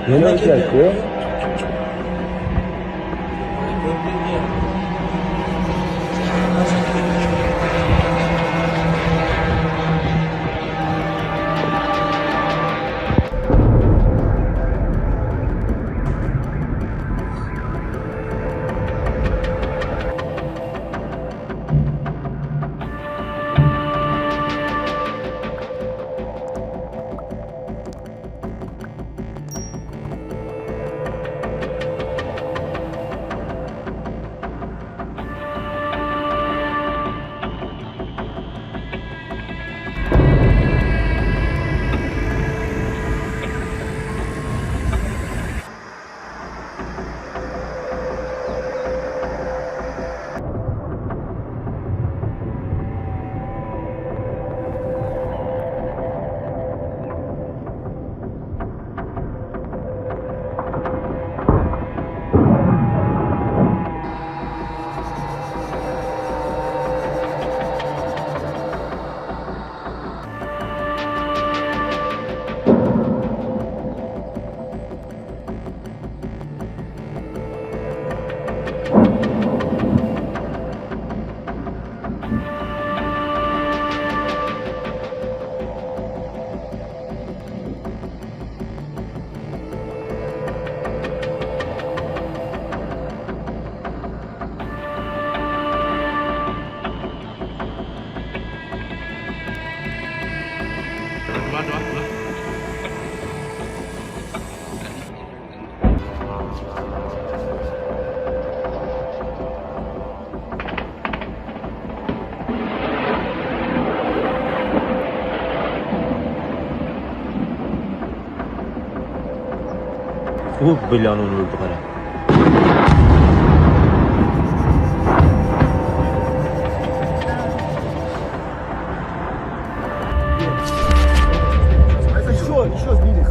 Yine çekiyor. Belanı öldü kara. Еще сбили.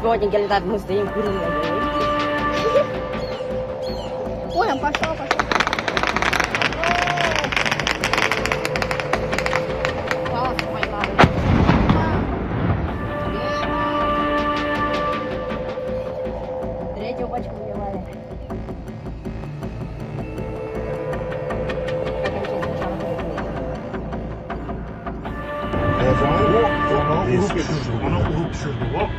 Сегодня где-то мы стоим, курим. Ой, он пошел. Третью пачку выливали. Ona vurup düşürdü. Hop.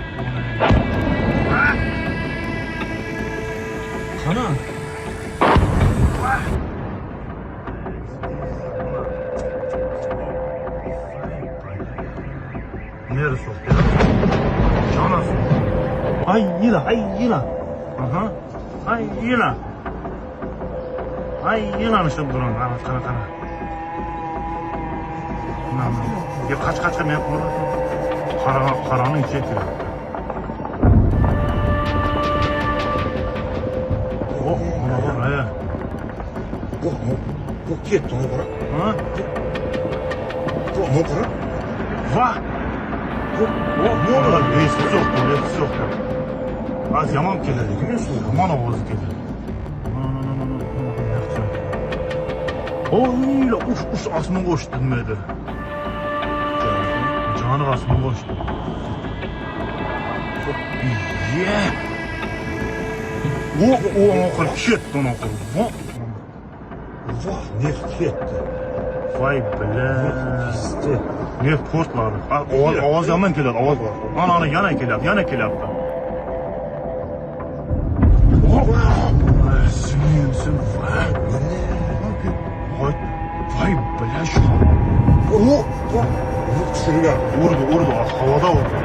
Kana. Neresi soktu ya? Canası. Ay yıla. Aha. Ay yıla. Ay yılanışım duran. Kana. Ya kaç ne yapma. Karanın içine giriyor. Oh, ona bak he. Bu gitti onu bırak. Ha? Onu bırak. Vah! Ne olur? Neyse yok. Az yaman keledi görüyorsun. Yaman oğuz keledi. Öyle uç asma koştu dinmedi. Canı asma koştu. O okul şet don okul. Vah neft ketdi. Vay bile. Pisdi. Ne portladı. Ovoz yomon keladi, ovoz bor. Ana yana kelyapti. Sen vay. Vay bile şu. Tushirgan. Urdi, havada urdi.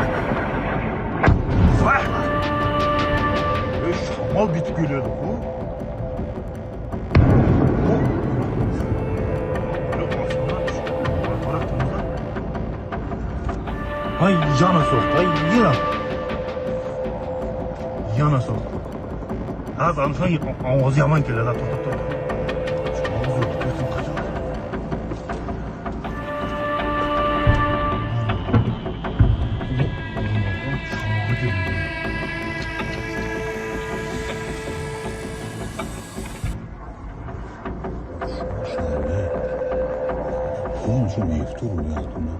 Vay. Shamol bitib keladi bu. Hay yana so'qdi, hay yana so'qdi. Az alsang ovozi yomon keladi, to'xtab. Ovoz o'tib ketsin qachon? Şöyle. Bunun için nefti oluyor aklımda.